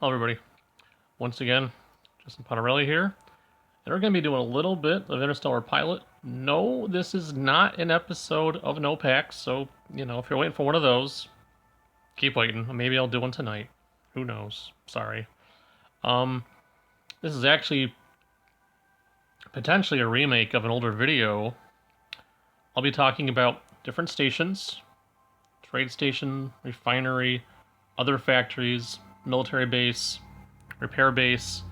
Hello everybody. Once again, Justin Pontarelli here. And we're going to be doing a little bit of Interstellar Pilot. No, this is not an episode of No Packs, so, if you're waiting for one of those, keep waiting. Maybe I'll do one tonight. Who knows? Sorry. This is actually potentially a remake of an older video. I'll be talking about different stations, trade station, refinery, other factories, military base, repair base,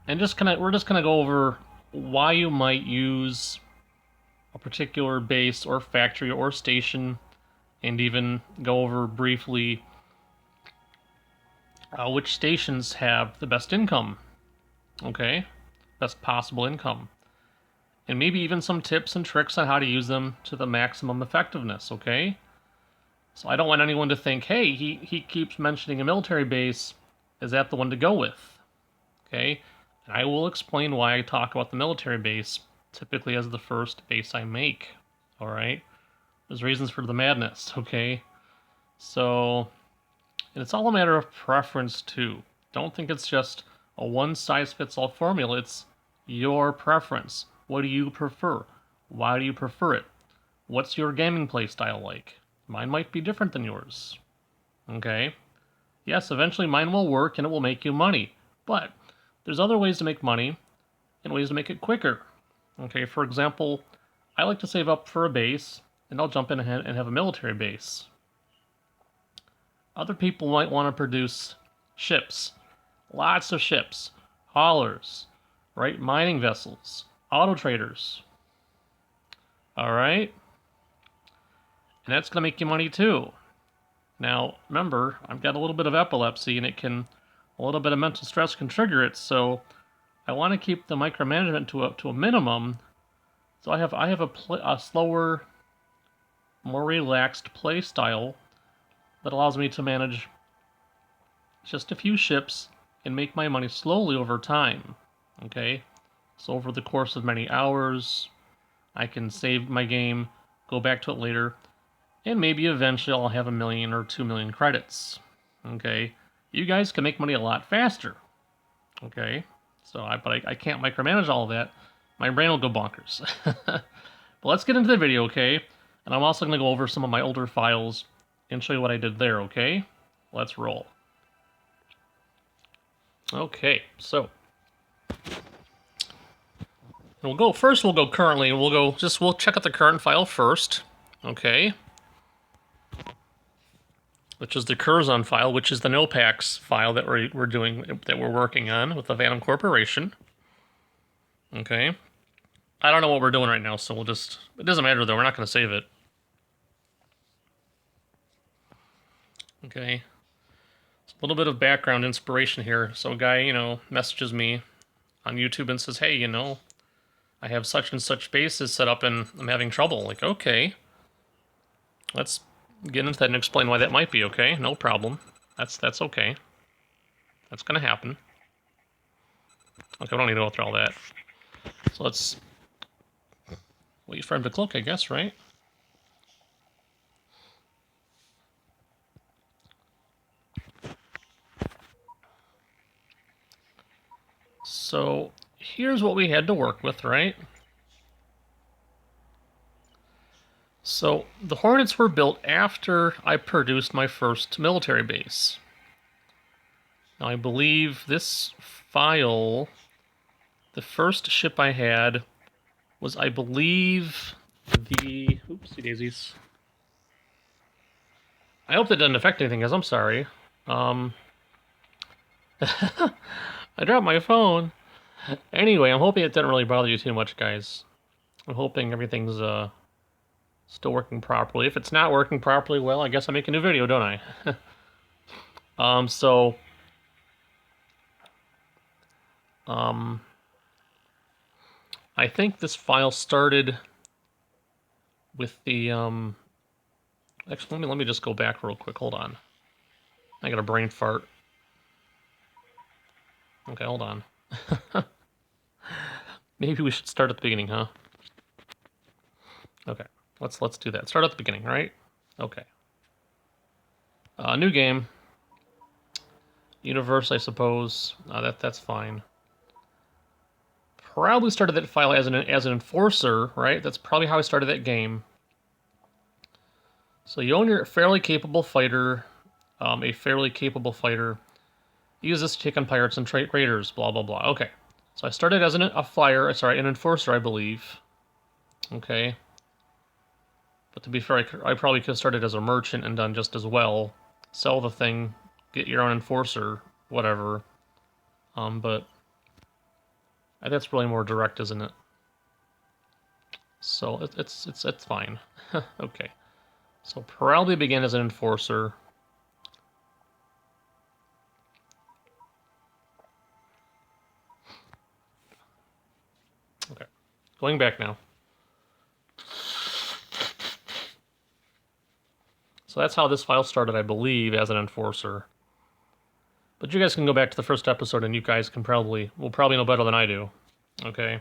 and we're just gonna go over why you might use a particular base or factory or station, and even go over briefly which stations have the best income. Okay, best possible income, and maybe even some tips and tricks on how to use them to the maximum effectiveness. Okay, so I don't want anyone to think, hey, he keeps mentioning a military base. Is that the one to go with? Okay, and I will explain why I talk about the military base typically as the first base I make. All right, there's reasons for the madness. Okay, so and it's all a matter of preference too. Don't think it's just a one-size-fits-all formula. It's your preference. What do you prefer? Why do you prefer it? What's your gaming play style like? Mine might be different than yours. Okay? Yes, eventually mine will work and it will make you money. But there's other ways to make money and ways to make it quicker. Okay, for example, I like to save up for a base and I'll jump in ahead and have a military base. Other people might want to produce ships. Lots of ships. Haulers. Right? Mining vessels. Auto traders. Alright? And that's going to make you money too. Now, remember, I've got a little bit of epilepsy and a little bit of mental stress can trigger it, so I want to keep the micromanagement to a minimum. So I have a slower, more relaxed play style that allows me to manage just a few ships and make my money slowly over time. Okay? So over the course of many hours, I can save my game, go back to it later, and maybe eventually I'll have 1,000,000 or 2,000,000 credits. Okay? You guys can make money a lot faster. Okay? So I can't micromanage all of that. My brain will go bonkers. But let's get into the video, okay? And I'm also going to go over some of my older files and show you what I did there, okay? Let's roll. Okay, so we'll go currently, and we'll check out the current file first, okay? Which is the Curzon file, which is the NoPax file that we're working on with the Phantom Corporation. Okay. I don't know what we're doing right now, so it doesn't matter though, we're not gonna save it. Okay. A little bit of background inspiration here. So a guy, messages me on YouTube and says, hey, I have such and such bases set up and I'm having trouble. Like, okay. Let's get into that and explain why that might be, okay? No problem. That's okay. That's gonna happen. Okay, we don't need to go through all that. So let's wait for him to click, I guess, right? So here's what we had to work with, right? So the Hornets were built after I produced my first military base. Now I believe this file, the first ship I had was, I believe, the... Oopsie daisies. I hope that doesn't affect anything, because I'm sorry. I dropped my phone. Anyway, I'm hoping it didn't really bother you too much, guys. I'm hoping everything's still working properly. If it's not working properly, well, I guess I make a new video, don't I? I think this file started with the actually, let me just go back real quick. Hold on. I got a brain fart. Okay, hold on. Maybe we should start at the beginning, huh? Okay, let's do that. Start at the beginning, right? Okay. New game. Universe, I suppose. That's fine. Probably started that file as an enforcer, right? That's probably how I started that game. So you own your fairly capable fighter, a fairly capable fighter. Use this to take on pirates and raiders, blah, blah, blah. Okay. So I started as an enforcer, I believe. Okay. But to be fair, I probably could have started as a merchant and done just as well. Sell the thing, get your own enforcer, whatever. But that's really more direct, isn't it? So it's fine. Okay. So probably began as an enforcer. Okay. Going back now. So that's how this file started, I believe, as an enforcer. But you guys can go back to the first episode and you guys will probably know better than I do. Okay?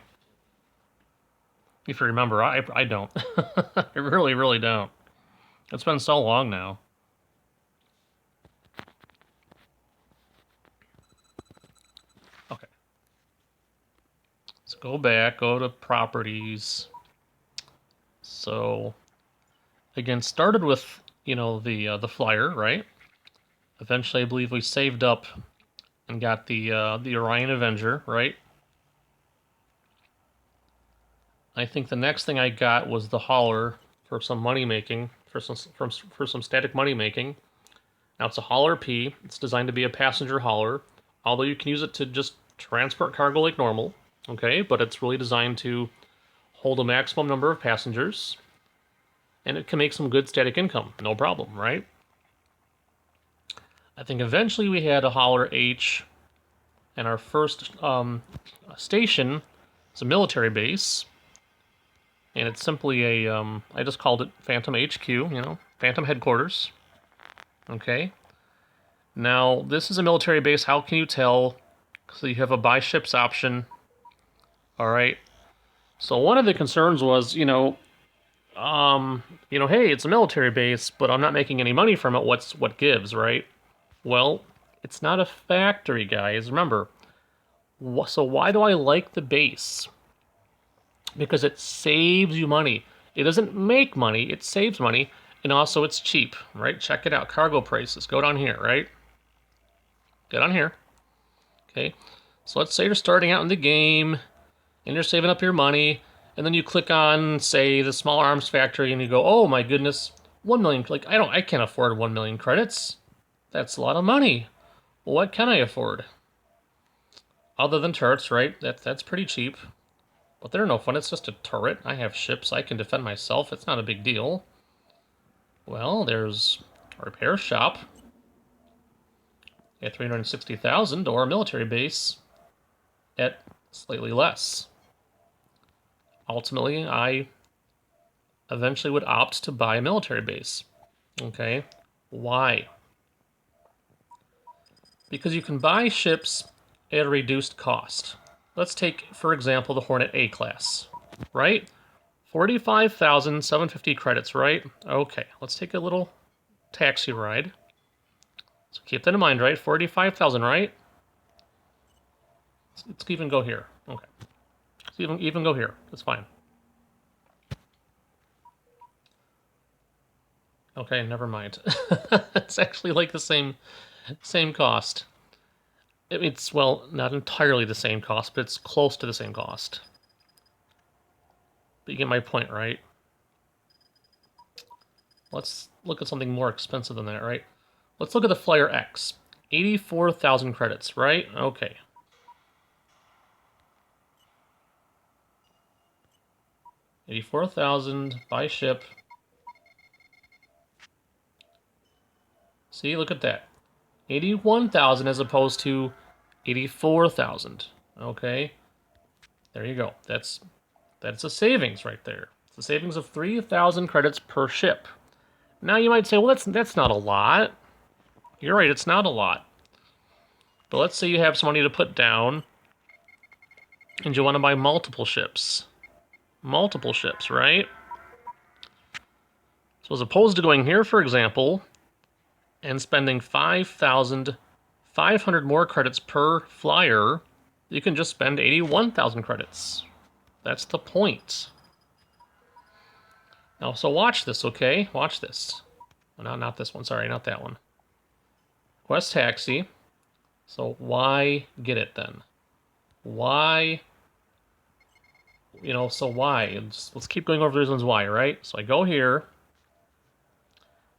If you remember, I don't. I really, really don't. It's been so long now. Okay. So go back, go to properties. So again, started with, the flyer, right? Eventually, I believe we saved up and got the Orion Avenger, right? I think the next thing I got was the hauler for some money making, for some static money making. Now it's a hauler P. It's designed to be a passenger hauler, although you can use it to just transport cargo like normal. Okay, but it's really designed to hold a maximum number of passengers, and it can make some good static income, no problem, right? I think eventually we had a hauler H, and our first station is a military base, and it's simply I just called it Phantom HQ, Phantom Headquarters. Okay. Now, this is a military base. How can you tell? So you have a buy ships option. All right. So one of the concerns was, hey, it's a military base, but I'm not making any money from it. What gives, right? Well, it's not a factory, guys. Remember. So why do I like the base? Because it saves you money. It doesn't make money, it saves money, and also it's cheap, right? Check it out. Cargo prices. Go down here, right? Go down here. Okay. So let's say you're starting out in the game and you're saving up your money, and then you click on, say, the small arms factory, and you go, oh my goodness, 1 million. Like, I can't afford 1 million credits. That's a lot of money. Well, what can I afford? Other than turrets, right? That's pretty cheap. But they're no fun. It's just a turret. I have ships. I can defend myself. It's not a big deal. Well, there's a repair shop at 360,000 or a military base at slightly less. Ultimately, I eventually would opt to buy a military base. Okay? Why? Because you can buy ships at a reduced cost. Let's take, for example, the Hornet A class, right? 45,750 credits, right? Okay, let's take a little taxi ride. So keep that in mind, right? 45,000, right? Let's even go here. Okay. Let's even go here. That's fine. Okay, never mind. It's actually like the same cost. It's, well, not entirely the same cost, but it's close to the same cost. But you get my point, right? Let's look at something more expensive than that, right? Let's look at the Flyer X. 84,000 credits, right? Okay. $84,000 by ship. See, look at that. 81,000 as opposed to 84,000. Okay. There you go. That's a savings right there. It's a savings of 3,000 credits per ship. Now you might say, well, that's not a lot. You're right, it's not a lot. But let's say you have some money to put down and you want to buy multiple ships. Multiple ships, right? So as opposed to going here, for example, and spending 5,000 500 more credits per flyer, you can just spend 81,000 credits. That's the point. Now, so watch this, okay? Watch this. Oh, not this one. Sorry, not that one. Quest Taxi. So why get it then? Why? You know, so why? Let's keep going over the reasons why, right? So I go here.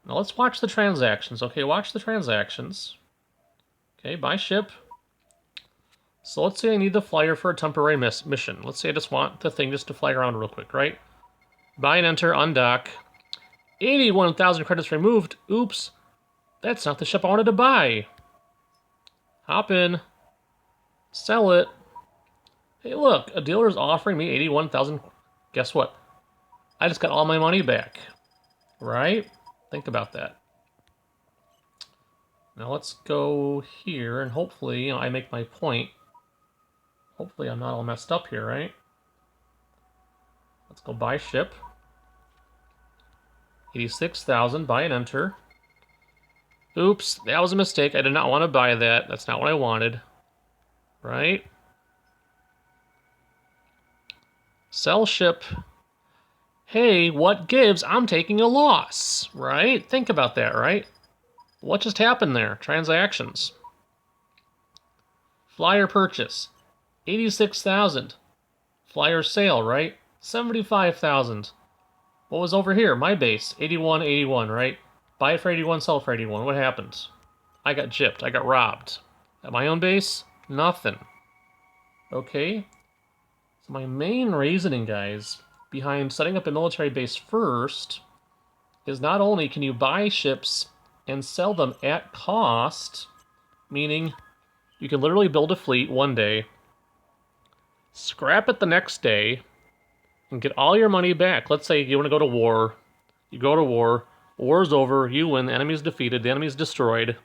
Now let's watch the transactions. Okay, watch the transactions. Okay, buy ship. So let's say I need the flyer for a temporary mission. Let's say I just want the thing just to fly around real quick, right? Buy and enter, undock. 81,000 credits removed. Oops. That's not the ship I wanted to buy. Hop in. Sell it. Hey, look. A dealer is offering me 81,000. Guess what? I just got all my money back. Right? Think about that. Now let's go here, and hopefully, I make my point. Hopefully I'm not all messed up here, right? Let's go buy ship. 86,000, buy and enter. Oops, that was a mistake. I did not want to buy that. That's not what I wanted. Right? Sell ship. Hey, what gives? I'm taking a loss. Right? Think about that, right? What just happened there? Transactions. Flyer purchase. 86,000. Flyer sale, right? 75,000. What was over here? My base. 81, right? Buy it for 81, sell it for 81. What happened? I got gypped. I got robbed. At my own base? Nothing. Okay? So my main reasoning, guys, behind setting up a military base first is not only can you buy ships and sell them at cost, meaning you can literally build a fleet one day, scrap it the next day, and get all your money back. Let's say you want to go to war. You go to war. War's over. You win. The enemy's defeated. The enemy's destroyed.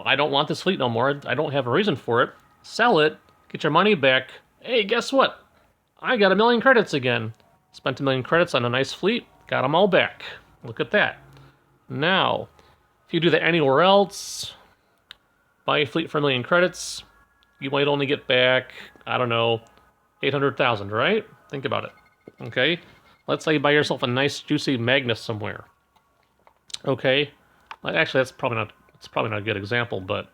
I don't want this fleet no more. I don't have a reason for it. Sell it. Get your money back. Hey, guess what? I got 1,000,000 credits again. Spent 1,000,000 credits on a nice fleet. Got them all back. Look at that. Now, if you do that anywhere else, buy a fleet for 1,000,000 credits, you might only get back, I don't know, 800,000, right? Think about it. Okay? Let's say you buy yourself a nice, juicy Magnus somewhere. Okay? Well, actually, that's probably not a good example, but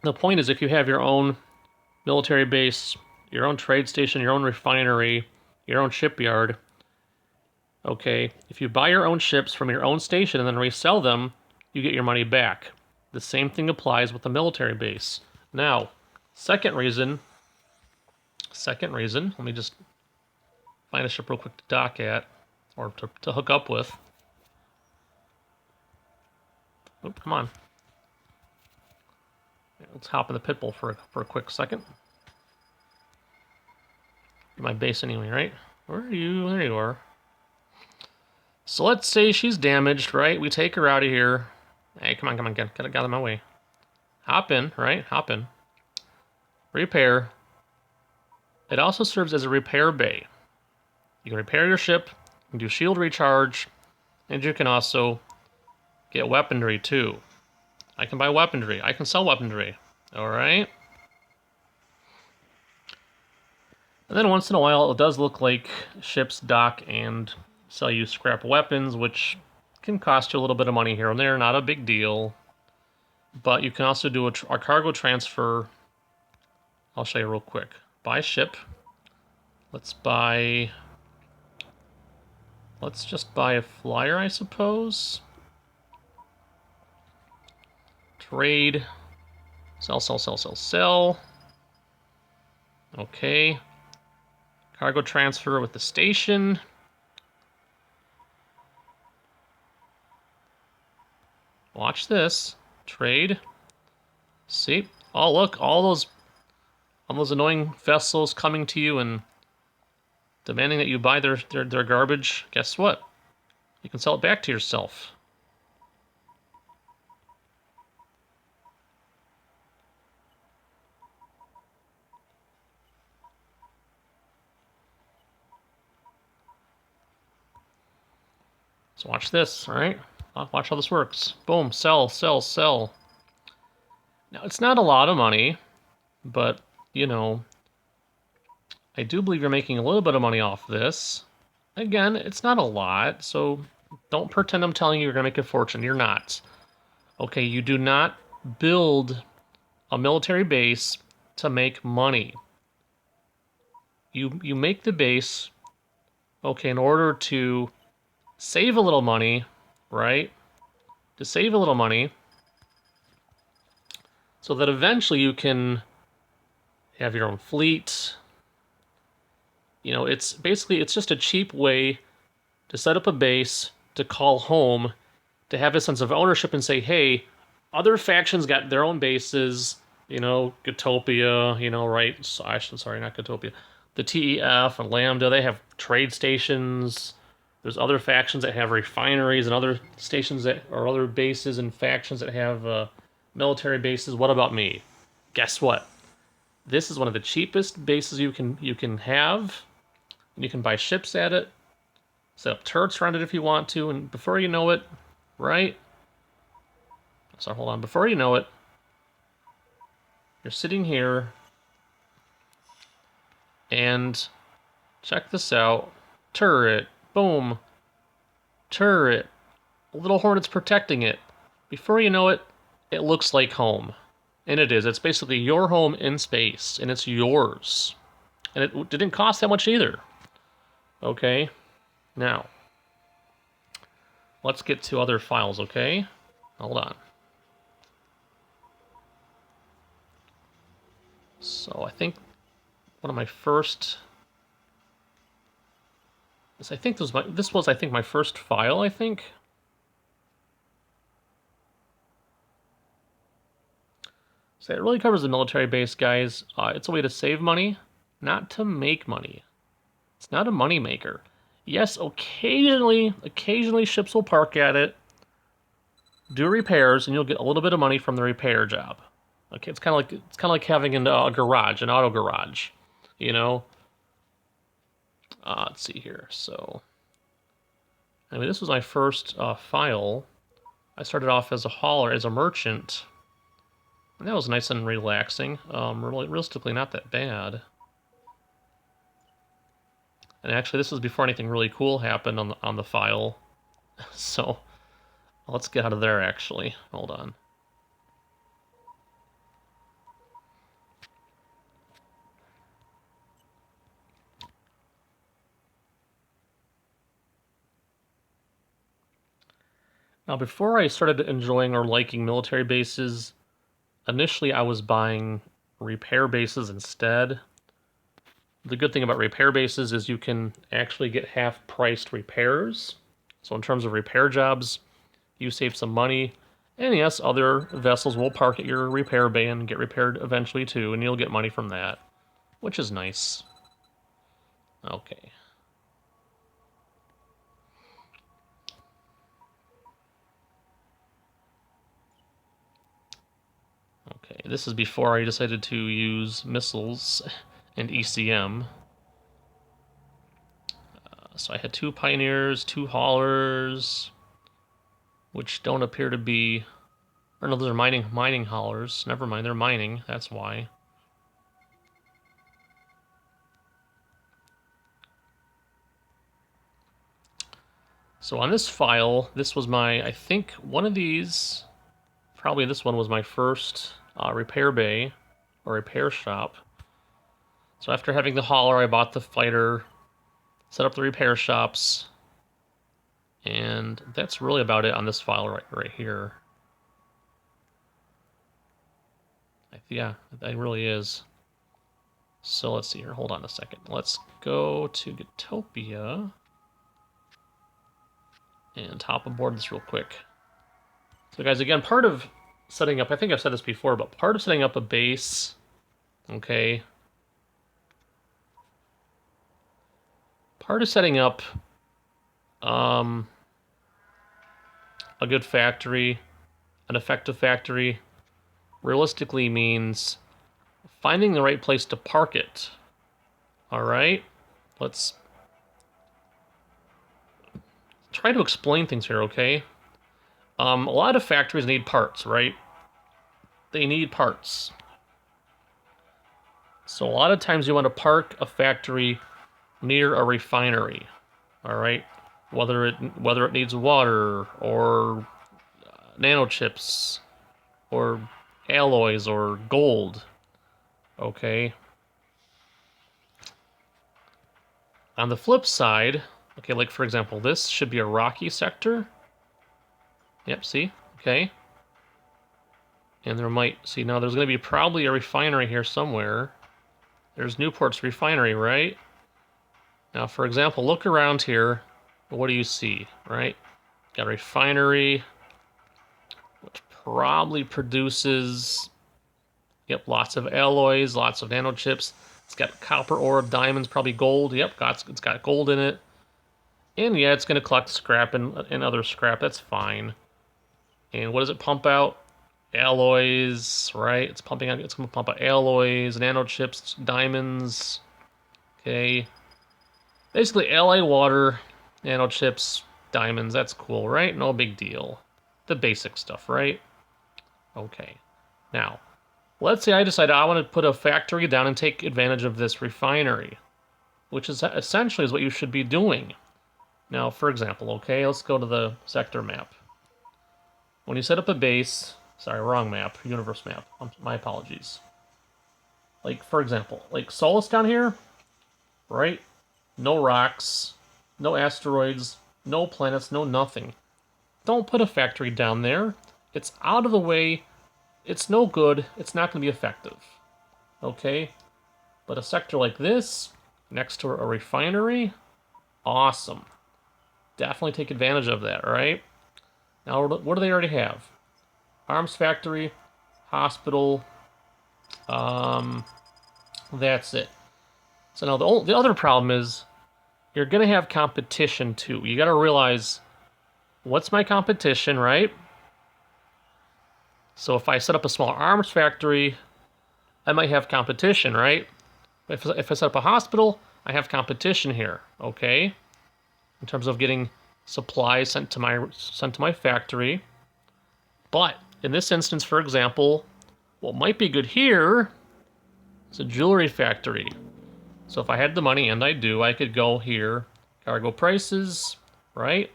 the point is if you have your own military base, your own trade station, your own refinery, your own shipyard, okay, if you buy your own ships from your own station and then resell them, you get your money back. The same thing applies with the military base. Now, second reason, let me just find a ship real quick to dock at, or to hook up with. Oh, come on. Let's hop in the pit bull for a quick second. My base anyway, right? Where are you? There you are. So let's say she's damaged, right? We take her out of here. Hey, come on, get out of my way. Hop in, right? Hop in. Repair. It also serves as a repair bay. You can repair your ship, you can do shield recharge, and you can also get weaponry too. I can buy weaponry. I can sell weaponry. Alright? And then once in a while, it does look like ships dock and sell you scrap weapons, which can cost you a little bit of money here and there. Not a big deal. But you can also do a cargo transfer. I'll show you real quick. Buy ship. Let's just buy a flyer, I suppose. Trade. Sell. Okay. Cargo transfer with the station. Watch this. Trade. See? Oh, look, all those annoying vessels coming to you and demanding that you buy their garbage. Guess what? You can sell it back to yourself. So watch this, all right? Watch how this works. Boom, sell, sell, sell. Now, it's not a lot of money, but, you know, I do believe you're making a little bit of money off this. Again, it's not a lot, so don't pretend I'm telling you you're going to make a fortune. You're not. Okay, you do not build a military base to make money. You make the base, okay, in order to save a little money, right? To save a little money so that eventually you can have your own fleet. You know, it's basically, it's just a cheap way to set up a base, to call home, to have a sense of ownership and say, hey, other factions got their own bases, you know, Utopia, you know, right? Sorry, not Utopia. The TEF and Lambda, they have trade stations. There's other factions that have refineries and other stations that or other bases and factions that have military bases. What about me? Guess what? This is one of the cheapest bases you can have. And you can buy ships at it, set up turrets around it if you want to, and before you know it, right? So hold on, before you know it, you're sitting here, and check this out. Turret, boom, turret, little hornets protecting it. Before you know it, it looks like home. And it is. It's basically your home in space, and it's yours. And it didn't cost that much either. Okay? Now, let's get to other files, okay? Hold on. So I think one of my first... This was my first file, I think. So it really covers the military base, guys. It's a way to save money, not to make money. It's not a money maker. Yes, occasionally ships will park at it, do repairs, and you'll get a little bit of money from the repair job. Okay, it's kind of like having a garage, an auto garage, you know. Let's see here. So, I mean, this was my first file. I started off as a hauler, as a merchant, and that was nice and relaxing. Really, realistically, not that bad. And actually, this was before anything really cool happened on the file. So, let's get out of there, actually. Hold on. Now, before I started enjoying or liking military bases, initially I was buying repair bases instead. The good thing about repair bases is you can actually get half-priced repairs. So in terms of repair jobs, you save some money. And yes, other vessels will park at your repair bay and get repaired eventually too, and you'll get money from that, which is nice. Okay. Okay, this is before I decided to use missiles and ECM. So I had 2 pioneers, 2 haulers, which don't appear to be... Or no, those are mining haulers. Never mind, they're mining, that's why. So on this file, this was my, I think one of these, probably this one was my first repair bay or repair shop. So after having the hauler, I bought the fighter, set up the repair shops, and that's really about it on this file right here. Yeah, it really is. So let's see here. Hold on a second. Let's go to Utopia and hop aboard this real quick. So guys, again, part of setting up, I think I've said this before, but part of setting up a base, okay, part of setting up a good factory, an effective factory, realistically means finding the right place to park it. All right, let's try to explain things here, okay? A lot of factories need parts, right? They need parts. So a lot of times you want to park a factory near a refinery, all right? Whether it needs water or nanochips or alloys or gold, okay? On the flip side, okay, like for example, this should be a rocky sector. Yep, see? Okay. And there might, see, now there's going to be probably a refinery here somewhere. There's Newport's refinery, right? Now, for example, look around here. What do you see, right? Got a refinery, which probably produces, yep, lots of alloys, lots of nanochips. It's got copper ore, diamonds, probably gold. Yep, it's got gold in it. And yeah, it's going to collect scrap and other scrap. That's fine. And what does it pump out? Alloys, right? It's pumping out. It's going to pump out alloys, nanochips, diamonds. Okay. Basically, alloy water, nanochips, diamonds. That's cool, right? No big deal. The basic stuff, right? Okay. Now, let's say I decide I want to put a factory down and take advantage of this refinery, which is essentially is what you should be doing. Now, for example, okay, let's go to the sector map. When you set up a base, sorry, wrong map, universe map. My apologies. Like, for example, like Solus down here, right? No rocks, no asteroids, no planets, no nothing. Don't put a factory down there. It's out of the way. It's no good. It's not going to be effective. Okay? But a sector like this, next to a refinery, awesome. Definitely take advantage of that, right? Now, what do they already have? Arms factory, hospital, that's it. So now the other problem is you're going to have competition too. You got to realize, what's my competition, right? So if I set up a small arms factory, I might have competition, right? If I set up a hospital, I have competition here, okay? In terms of getting supplies sent to my factory. But in this instance, for example, what might be good here is a jewelry factory. So if I had the money, and I do, I could go here, cargo prices, right?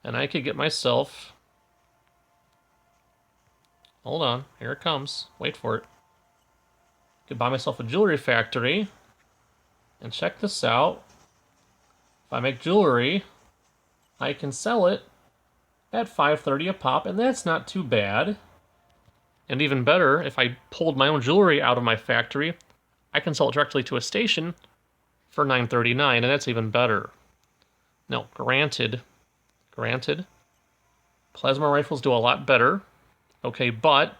And I could get myself, hold on, here it comes, wait for it. Could buy myself a jewelry factory, and check this out. If I make jewelry, I can sell it at $5.30 a pop, and that's not too bad. And even better, if I pulled my own jewelry out of my factory, I can sell it directly to a station for $9.39, and that's even better. Now, granted, plasma rifles do a lot better, okay, but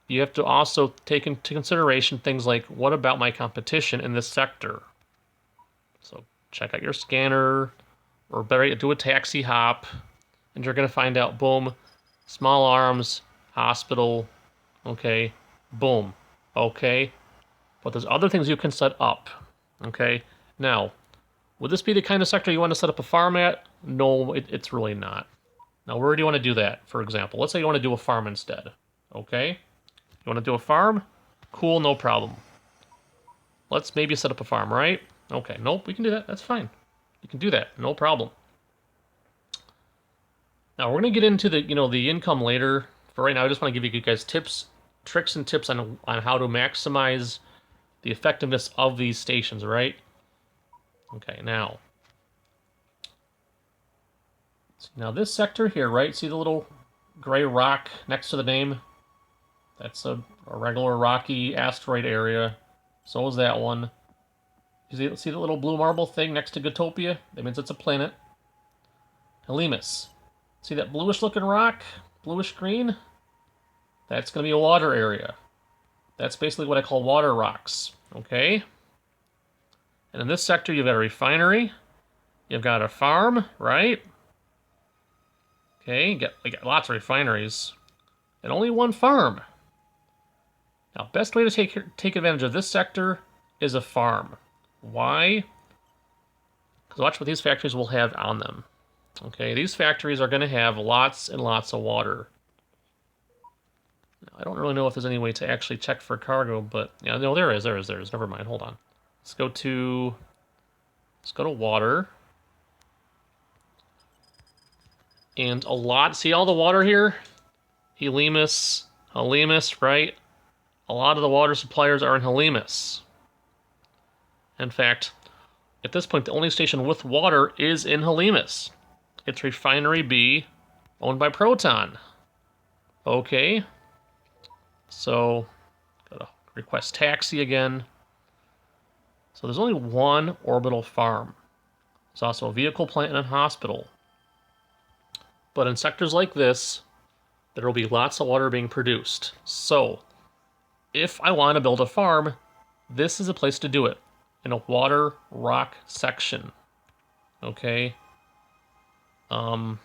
you have to also take into consideration things like, what about my competition in this sector? So check out your scanner, or better yet, do a taxi hop, and you're going to find out, boom, small arms, hospital, okay, boom, okay. But there's other things you can set up, okay? Now, would this be the kind of sector you want to set up a farm at? No, it's really not. Now, where do you want to do that, for example? Let's say you want to do a farm instead, okay? You want to do a farm? Cool, no problem. Let's maybe set up a farm, right? Okay, nope, we can do that. That's fine. You can do that, no problem. Now, we're going to get into the income later. For right now, I just want to give you guys tricks and tips on how to maximize the effectiveness of these stations, right? Okay, now this sector here, right? See the little gray rock next to the name? That's a regular rocky asteroid area. So is that one. You see the little blue marble thing next to Gotopia? That means it's a planet. Helemus. See that bluish looking rock? Bluish green? That's going to be a water area. That's basically what I call water rocks. Okay? And in this sector, you've got a refinery. You've got a farm, right? Okay, you got lots of refineries. And only one farm. Now, best way to take advantage of this sector is a farm. Why? Because watch what these factories will have on them. Okay, these factories are going to have lots and lots of water. I don't really know if there's any way to actually check for cargo, but yeah, no, there is. Never mind. Hold on. Let's go to water. And a lot. See all the water here? Helemus, right? A lot of the water suppliers are in Helemus. In fact, at this point, the only station with water is in Helemus. It's Refinery B, owned by Proton. Okay. So, gotta request taxi again. So there's only one orbital farm. There's also a vehicle plant and a hospital. But in sectors like this, there will be lots of water being produced. So, if I want to build a farm, this is a place to do it. In a water rock section. Okay? I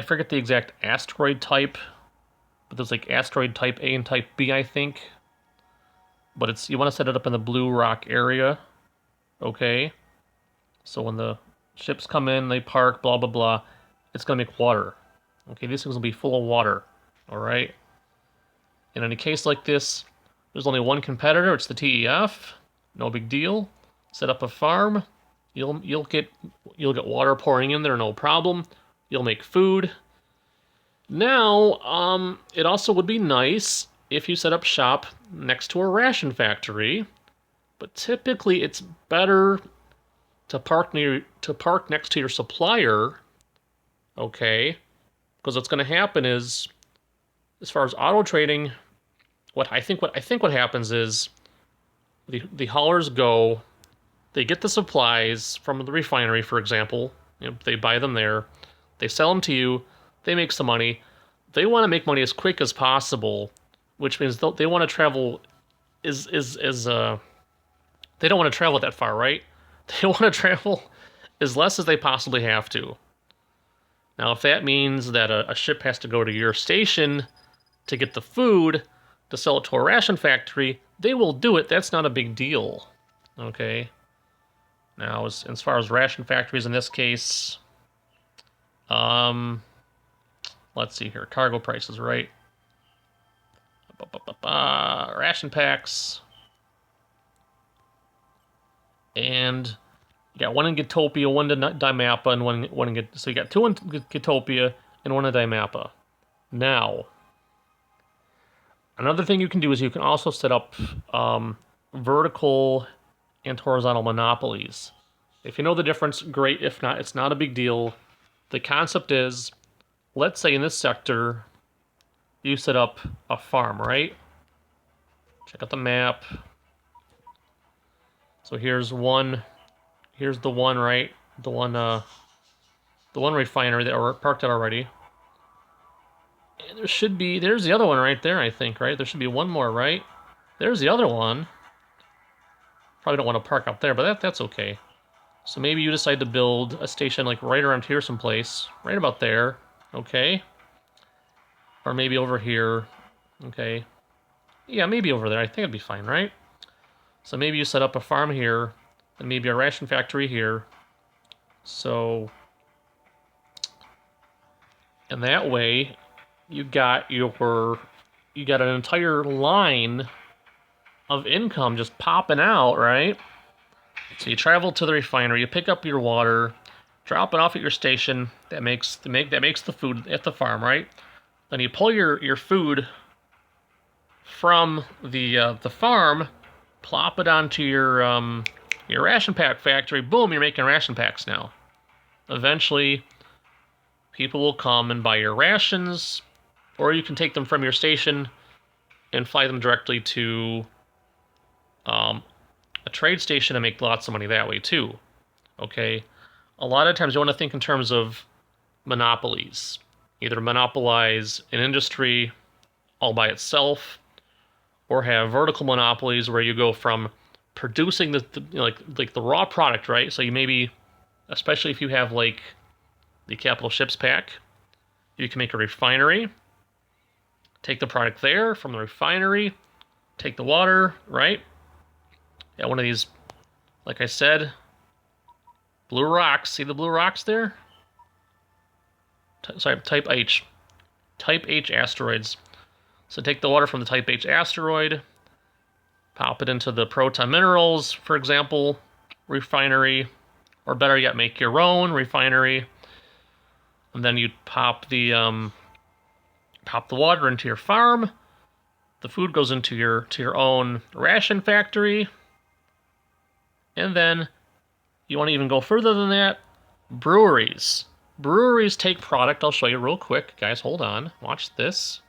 forget the exact asteroid type, but there's like asteroid type A and type B, I think. But it's you want to set it up in the blue rock area. Okay? So when the ships come in, they park, blah, blah, blah, it's going to make water. Okay, these things will be full of water. Alright? In any case like this, there's only one competitor, it's the TEF. No big deal. Set up a farm. You'll get water pouring in there, no problem. You'll make food. Now, it also would be nice if you set up shop next to a ration factory, but typically it's better to park next to your supplier. Okay, because what's going to happen is, as far as auto trading, what I think what happens is the haulers go, they get the supplies from the refinery, for example. You know, they buy them there, they sell them to you, they make some money. They want to make money as quick as possible, which means they want to travel they don't want to travel that far, right? They want to travel as less as they possibly have to. Now, if that means that a ship has to go to your station to get the food to sell it to a ration factory, they will do it. That's not a big deal. Okay. Now, as far as ration factories in this case, let's see here. Cargo prices, right? Ration packs. And you got one in Gitopia, one in Dimapa, and one in so you got two in Gitopia and one in Dimapa. Now, another thing you can do is you can also set up vertical and horizontal monopolies. If you know the difference, great. If not, it's not a big deal. The concept is, let's say in this sector, you set up a farm, right? Check out the map. So here's the one, right? The one refinery that are parked out already. And there's the other one right there, I think, right? There should be one more, right? There's the other one. Probably don't want to park up there, but that's okay. So maybe you decide to build a station like right around here someplace, right about there, okay? Or maybe over here, okay? Yeah, maybe over there. I think it'd be fine, right? So maybe you set up a farm here, and maybe a ration factory here. So, and that way, you got an entire line of income just popping out, right? So you travel to the refinery, you pick up your water, drop it off at your station. That makes the food at the farm, right? Then you pull your food from the farm, plop it onto your ration pack factory. Boom, you're making ration packs now. Eventually, people will come and buy your rations, or you can take them from your station and fly them directly to a trade station and make lots of money that way too. Okay? A lot of times you want to think in terms of monopolies. Either monopolize an industry all by itself, or have vertical monopolies where you go from producing like the raw product, right? So you maybe, especially if you have like the capital ships pack, you can make a refinery, take the product there from the refinery, take the water, right? At one of these, like I said, Blue rocks. See the blue rocks there? Sorry, type H. Type H asteroids. So take the water from the type H asteroid, pop it into the proton minerals, for example, refinery, or better yet, make your own refinery. And then you pop the water into your farm. The food goes into your own ration factory. And then you want to even go further than that, breweries. Breweries take product. I'll show you real quick. Guys, hold on. Watch this.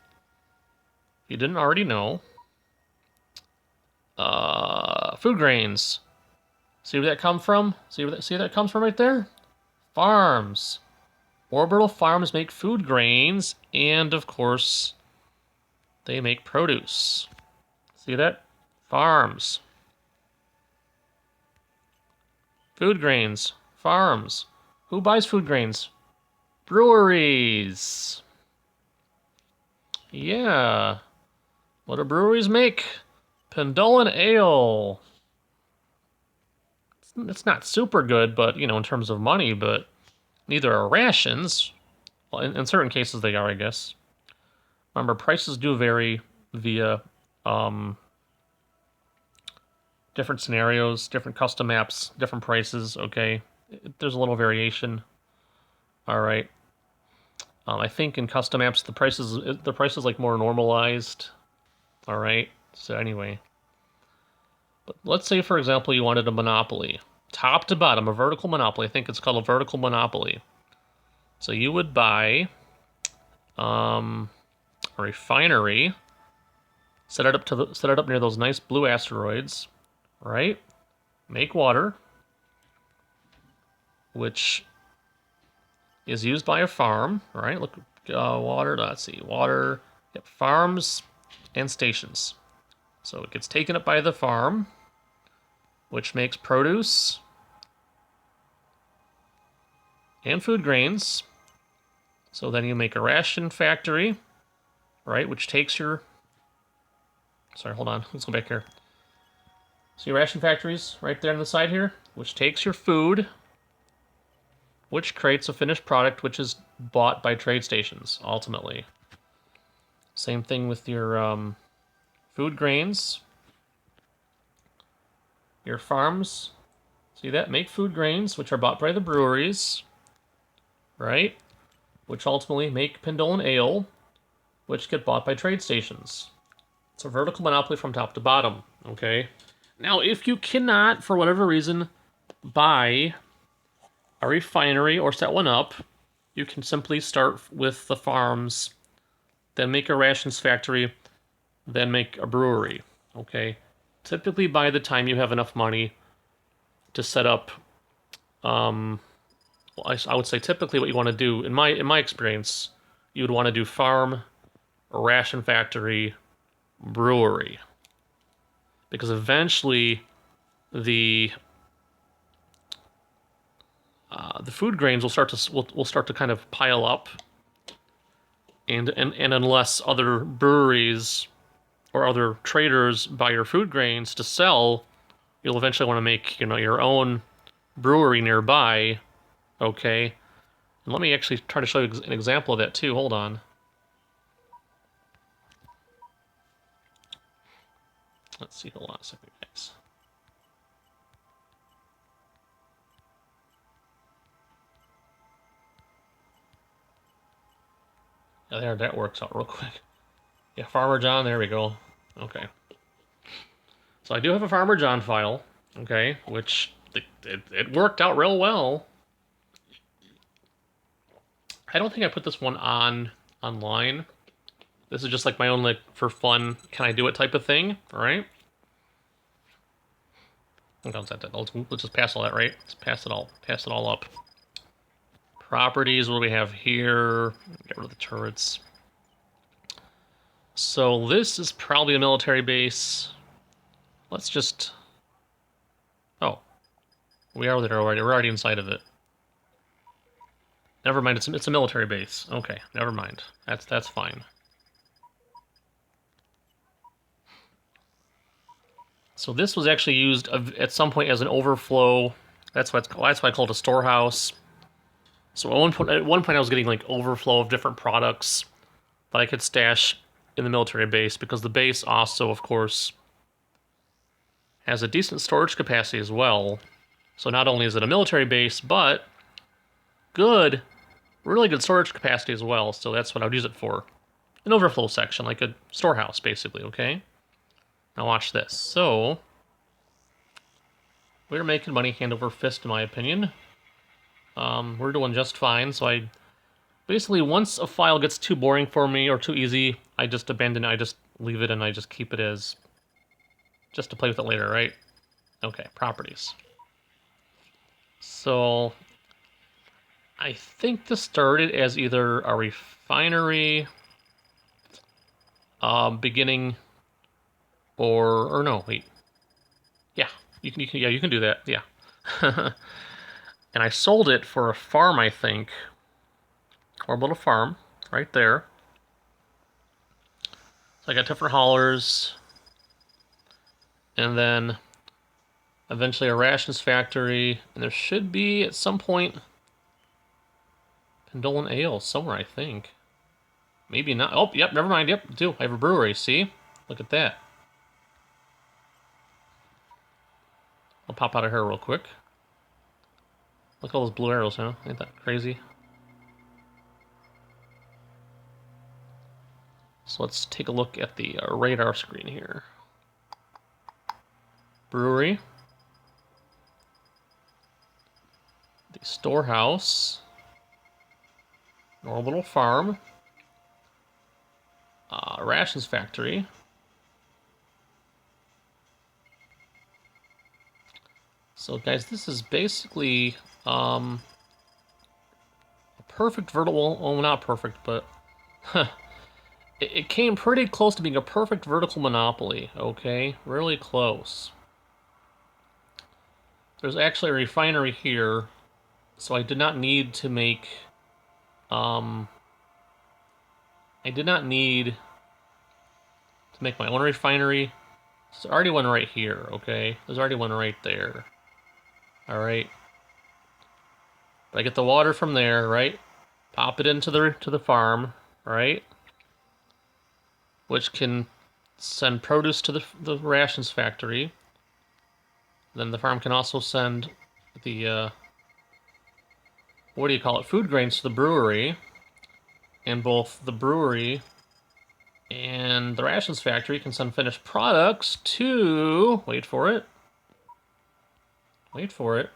If you didn't already know. Food grains. See where that comes from? See where that comes from right there? Farms. Orbital farms make food grains, and of course, they make produce. See that? Farms. Food grains. Farms. Who buys food grains? Breweries. Yeah. What do breweries make? Pendolin Ale. It's not super good, but, you know, in terms of money, but neither are rations. Well, in certain cases they are, I guess. Remember, prices do vary via different scenarios, different custom maps, different prices, okay? There's a little variation. All right. I think in custom apps the price is like more normalized. All right. So anyway, but let's say for example you wanted a monopoly, top to bottom, a vertical monopoly. I think it's called a vertical monopoly. So you would buy a refinery, set it up near those nice blue asteroids, right? Make water, which is used by a farm, right? Look, water, let's see, water, yep, farms and stations. So it gets taken up by the farm, which makes produce and food grains. So then you make a ration factory, right, which takes your, sorry, hold on, let's go back here. So your ration factories right there on the side here, which takes your food, which creates a finished product which is bought by trade stations, ultimately. Same thing with your food grains. Your farms, see that? Make food grains, which are bought by the breweries, right? Which ultimately make Pendolin Ale, which get bought by trade stations. It's a vertical monopoly from top to bottom, okay? Now, if you cannot, for whatever reason, buy a refinery or set one up, you can simply start with the farms, then make a rations factory, then make a brewery, okay? Typically by the time you have enough money to set up, well, I would say typically what you want to do, in my experience, you would want to do farm, ration factory, brewery. Because eventually the food grains will start to kind of pile up, and unless other breweries or other traders buy your food grains to sell, you'll eventually want to make, you know, your own brewery nearby. Okay, and let me actually try to show you an example of that too. Hold on. Let's see. Hold on a second, guys. Yeah, there, that works out real quick. Yeah, Farmer John, there we go. Okay. So I do have a Farmer John file, okay, which it worked out real well. I don't think I put this one online. This is just like my own, like, for fun, can I do it type of thing, all right? Let's just pass all that, right? Let's pass it all up. Properties, what do we have here? Get rid of the turrets. So this is probably a military base. Let's just... Oh. We are there already. We're already inside of it. Never mind, it's a military base. Okay, never mind. That's fine. So this was actually used at some point as an overflow That's why I call it a storehouse. So at one point I was getting like overflow of different products that I could stash in the military base, because the base also, of course, has a decent storage capacity as well. So not only is it a military base, but really good storage capacity as well. So that's what I would use it for. An overflow section, like a storehouse, basically, okay? Now watch this. So, we're making money hand over fist, in my opinion. We're doing just fine, so I... Basically, once a file gets too boring for me, or too easy, I just abandon it, I just leave it, and I just keep it as... just to play with it later, right? Okay, properties. So, I think this started as either a refinery... beginning... Or no, wait. Yeah, you can do that, yeah. And I sold it for a farm, I think. Or a little farm, right there. So I got different haulers. And then eventually a rations factory. And there should be, at some point, Pendolin Ale somewhere, I think. Maybe not. Oh, yep, never mind. Yep, do. I have a brewery, see? Look at that. I'll pop out of here real quick. Look at all those blue arrows, huh? Ain't that crazy? So let's take a look at the radar screen here. Brewery. The storehouse. Orbital farm. Rations factory. So guys, this is basically a perfect vertical, well, not perfect, but it came pretty close to being a perfect vertical monopoly, okay? Really close. There's actually a refinery here, so I did not need to make, I did not need to make my own refinery. There's already one right here, okay? There's already one right there. Alright. But I get the water from there, right? Pop it into the farm, right? Which can send produce to the rations factory. Then the farm can also send the, what do you call it? Food grains to the brewery. And both the brewery and the rations factory can send finished products to... Wait for it. Wait for it.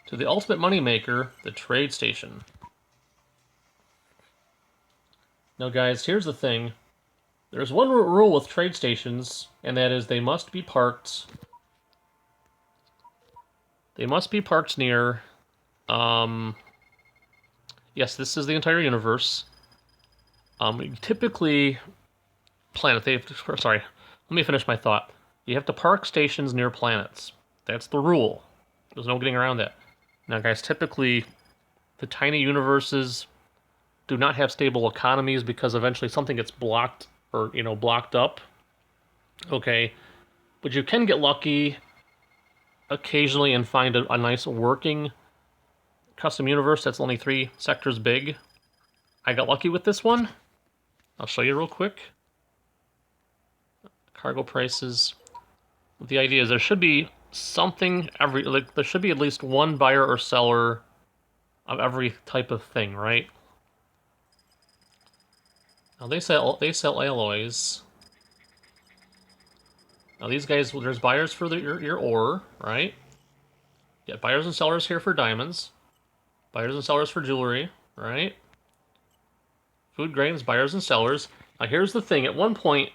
To the ultimate moneymaker, the trade station. Now guys, here's the thing. There's one rule with trade stations, and that is they must be parked... They must be parked near... Yes, this is the entire universe. Typically... Sorry, let me finish my thought. You have to park stations near planets. That's the rule. There's no getting around that. Now guys, typically, the tiny universes do not have stable economies because eventually something gets blocked, or, blocked up. Okay, but you can get lucky occasionally and find a nice working custom universe that's only 3 sectors big. I got lucky with this one. I'll show you real quick. Cargo prices. The idea is there should be something there should be at least one buyer or seller of every type of thing, right? Now they sell alloys. Now these guys, there's buyers for your ore, right? Yeah, buyers and sellers here for diamonds. Buyers and sellers for jewelry, right? Food grains, buyers and sellers. Now here's the thing, at one point,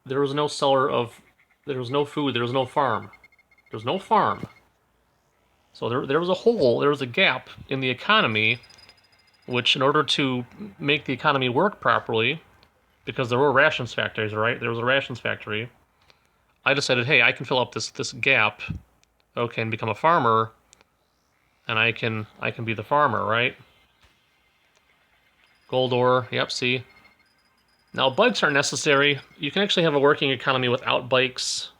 there was no seller of... There was no food, there was no farm. There was no farm. So there was a hole, there was a gap in the economy, which in order to make the economy work properly, because there were rations factories, right? There was a rations factory. I decided, hey, I can fill up this gap, okay, and become a farmer, and I can be the farmer, right? Gold ore, yep, see? Now, bikes aren't necessary. You can actually have a working economy without bikes,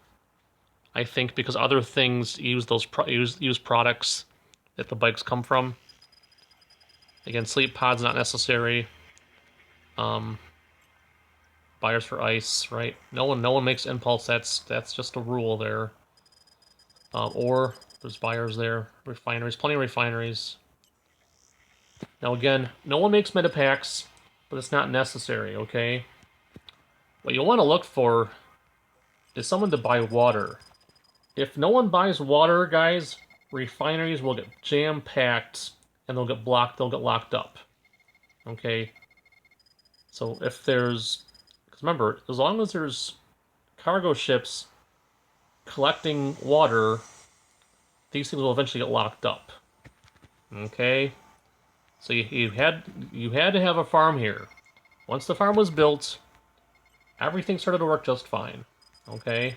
I think, because other things use those use products that the bikes come from. Again, sleep pods not necessary. Um, Buyers for ice, right? No one makes impulse. That's just a rule there. Or there's buyers there. Refineries, plenty of refineries. Now again, no one makes metapacks, but it's not necessary. Okay. What you want to look for is someone to buy water. If no one buys water, guys, refineries will get jam-packed and they'll get blocked, they'll get locked up. Okay? So if there's... Because remember, as long as there's cargo ships collecting water, these things will eventually get locked up. Okay? So you had to have a farm here. Once the farm was built, everything started to work just fine. Okay?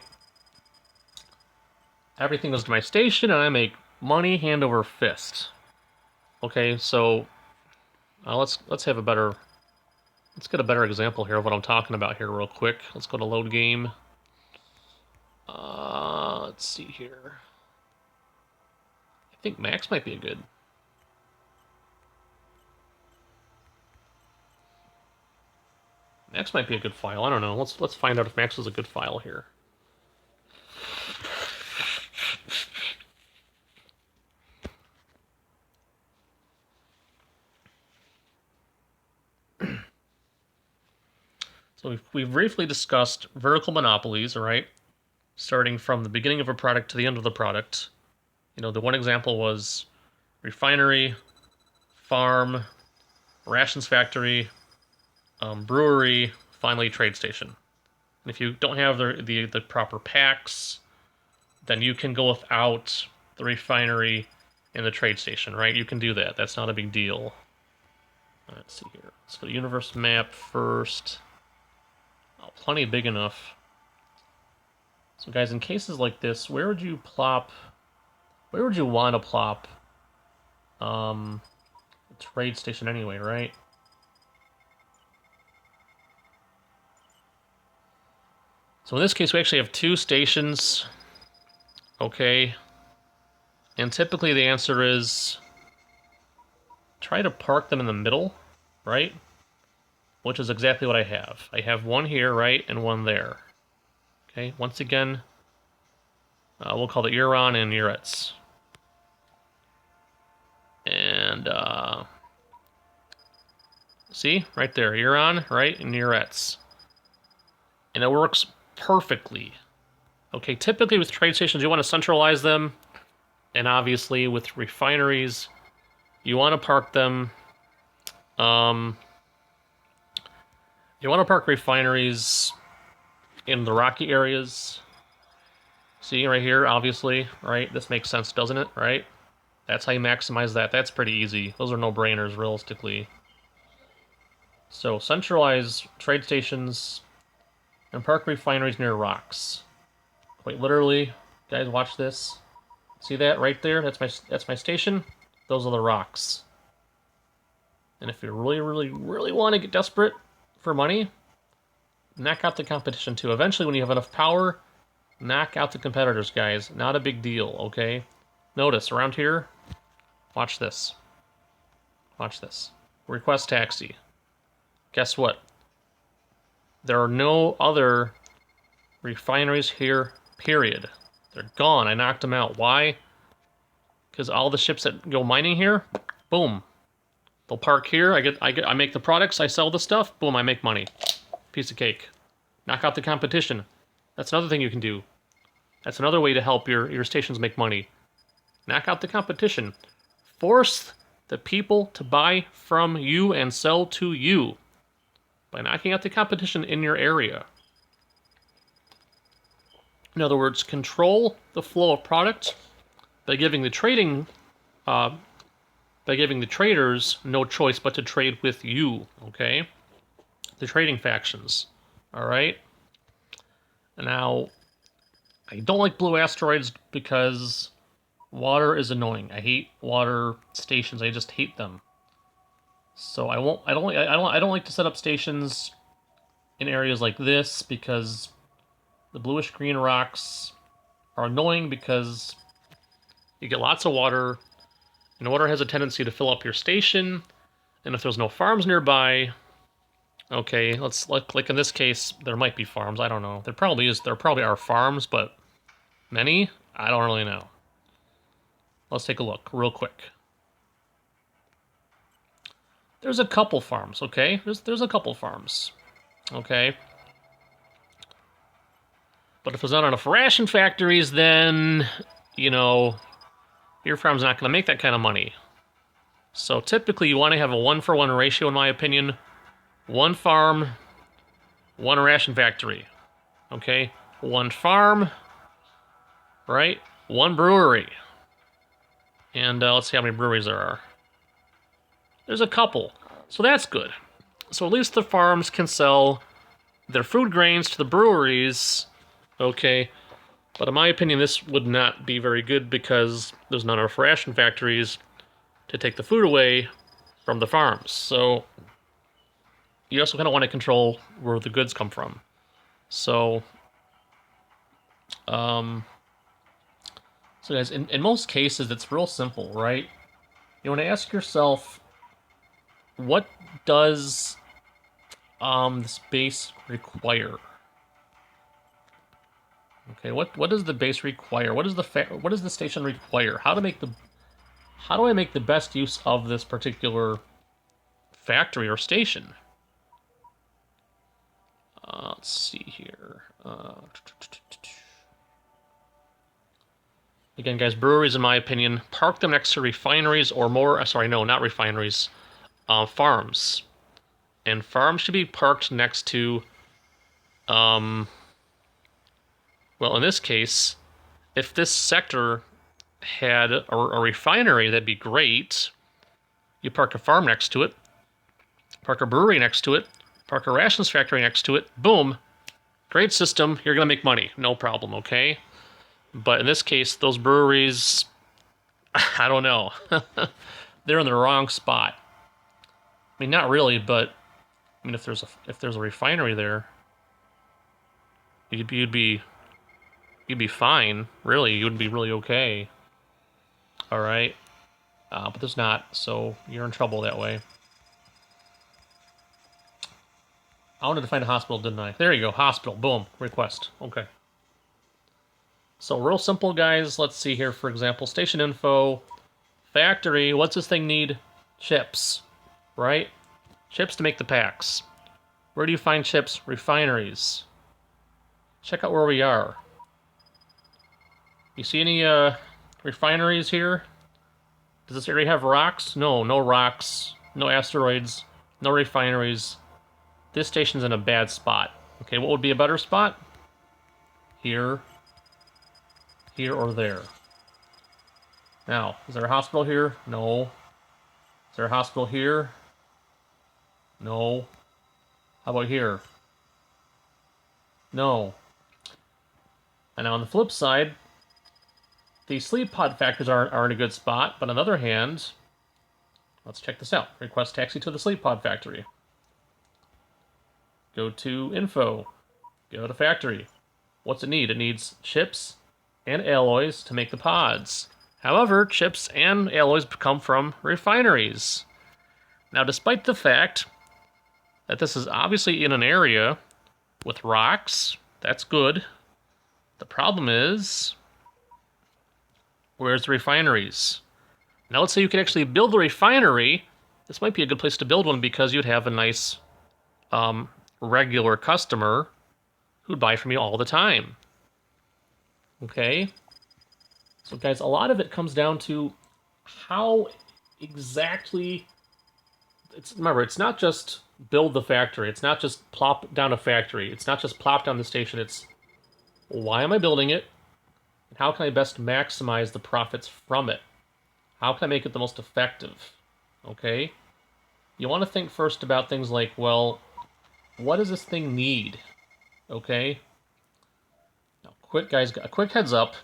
Everything goes to my station, and I make money hand over fist. Okay, so let's have a better... Let's get a better example here of what I'm talking about here real quick. Let's go to load game. Let's see here. I think Max might be a good... Max might be a good file. I don't know. Let's find out if Max is a good file here. So we've briefly discussed vertical monopolies, all right? Starting from the beginning of a product to the end of the product. You know, the one example was refinery, farm, rations factory, brewery, finally trade station. And if you don't have the proper packs, then you can go without the refinery and the trade station, right? You can do that. That's not a big deal. Let's see here. Let's go to universe map first. Oh, plenty big enough. So guys, in cases like this, where would you plop... Where would you want to plop a trade station anyway, right? So in this case, we actually have two stations. Okay. And typically the answer is try to park them in the middle, right? Which is exactly what I have. I have one here, right, and one there. Okay, once again, we'll call it Uron and Uretz. And, see, right there, Uron, right, and Uretz. And it works perfectly. Okay, typically with trade stations, you want to centralize them. And obviously with refineries, you want to park them. You want to park refineries in the rocky areas. See right here, obviously, right? This makes sense, doesn't it? Right? That's how you maximize that. That's pretty easy. Those are no-brainers, realistically. So centralize trade stations and park refineries near rocks. Quite literally, guys, watch this. See that right there? That's my station. Those are the rocks. And if you really want to get desperate for money, knock out the competition too. Eventually, when you have enough power, knock out the competitors, guys. Not a big deal, okay? Notice, around here, watch this. Watch this. Request taxi. Guess what? There are no other refineries here, period. They're gone. I knocked them out. Why? Because all the ships that go mining here, boom. They'll park here. I make the products. I sell the stuff. Boom, I make money. Piece of cake. Knock out the competition. That's another thing you can do. That's another way to help your stations make money. Knock out the competition. Force the people to buy from you and sell to you by knocking out the competition in your area. In other words, control the flow of product by giving the traders no choice but to trade with you, okay? The trading factions, all right? Now, I don't like blue asteroids because water is annoying. I hate water stations. I just hate them. So I don't like to set up stations in areas like this because the bluish-green rocks are annoying because you get lots of water, and water has a tendency to fill up your station, and if there's no farms nearby, okay, let's look, like in this case, there might be farms, I don't know. There probably are farms, but many? I don't really know. Let's take a look real quick. There's a couple farms, okay? There's a couple farms, okay? But if there's not enough ration factories, then, you know, your farm's not going to make that kind of money. So typically you want to have a 1-for-1 ratio, in my opinion. One farm, one ration factory. Okay? One farm, right? One brewery. And let's see how many breweries there are. There's a couple. So that's good. So at least the farms can sell their food grains to the breweries. Okay? But in my opinion, this would not be very good because there's not enough ration factories to take the food away from the farms. So you also kind of want to control where the goods come from. So, so guys, in most cases, it's real simple, right? You want to ask yourself, what does this base require? Okay, what does the base require? What does the station require? How do I make the best use of this particular factory or station? Let's see here. Again, guys, breweries, in my opinion, park them next to refineries or more. Sorry, no, not refineries. Farms, and farms should be parked next to. Well, in this case, if this sector had a refinery, that'd be great. You park a farm next to it, park a brewery next to it, park a rations factory next to it. Boom, great system. You're gonna make money, no problem. Okay. But in this case, those breweries, I don't know. They're in the wrong spot. I mean, not really, but I mean, if there's a refinery there, you'd be fine. Really, you'd be really okay. All right, but there's not, so you're in trouble that way. I wanted to find a hospital, didn't I? There you go, hospital. Boom, request. Okay. So real simple, guys. Let's see here, for example, station info, factory. What's this thing need? Chips, right? Chips to make the packs. Where do you find chips? Refineries. Check out where we are. You see any refineries here? Does this area have rocks? No, no rocks. No asteroids. No refineries. This station's in a bad spot. Okay, what would be a better spot? Here. Here or there. Now, is there a hospital here? No. Is there a hospital here? No. How about here? No. And now on the flip side, the sleep pod factories are in a good spot, but on the other hand, let's check this out. Request taxi to the sleep pod factory. Go to info. Go to factory. What's it need? It needs chips and alloys to make the pods. However, chips and alloys come from refineries. Now, despite the fact that this is obviously in an area with rocks, that's good. The problem is, where's the refineries? Now, let's say you could actually build the refinery. This might be a good place to build one because you'd have a nice regular customer who'd buy from you all the time. Okay? So, guys, a lot of it comes down to how exactly... Remember, it's not just build the factory. It's not just plop down a factory. It's not just plop down the station. It's why am I building it? And how can I best maximize the profits from it? How can I make it the most effective? Okay? You want to think first about things like, well, what does this thing need? Okay? Now, quick, guys, a quick heads up.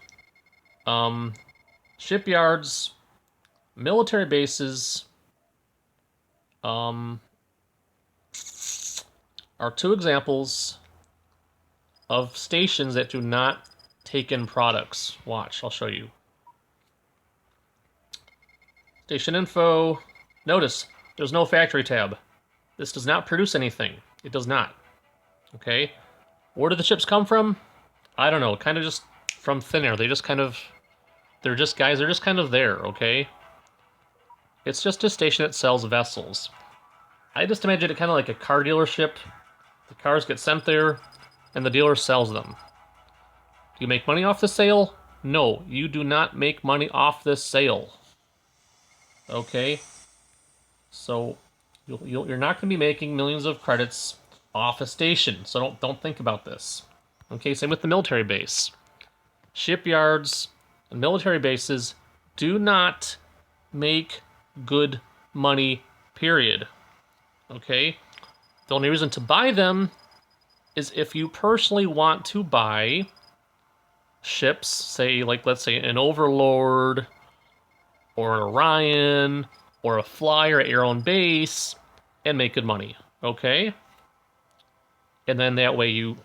Shipyards, military bases, are are two examples of stations that do not take in products. Watch, I'll show you. Station info. Notice, there's no factory tab. This does not produce anything. It does not. Okay? Where do the ships come from? I don't know. Kind of just from thin air. They just kind of... They're just guys, they're just kind of there, okay? It's just a station that sells vessels. I just imagine it kind of like a car dealership. The cars get sent there, and the dealer sells them. Do you make money off the sale? No, you do not make money off this sale. Okay? So, you're not going to be making millions of credits off a station, so don't think about this. Okay, same with the military base. Shipyards and military bases do not make good money, period. Okay? The only reason to buy them is if you personally want to buy ships, say, like, let's say an Overlord, or an Orion, or a Flyer at your own base, and make good money, okay? And then that way you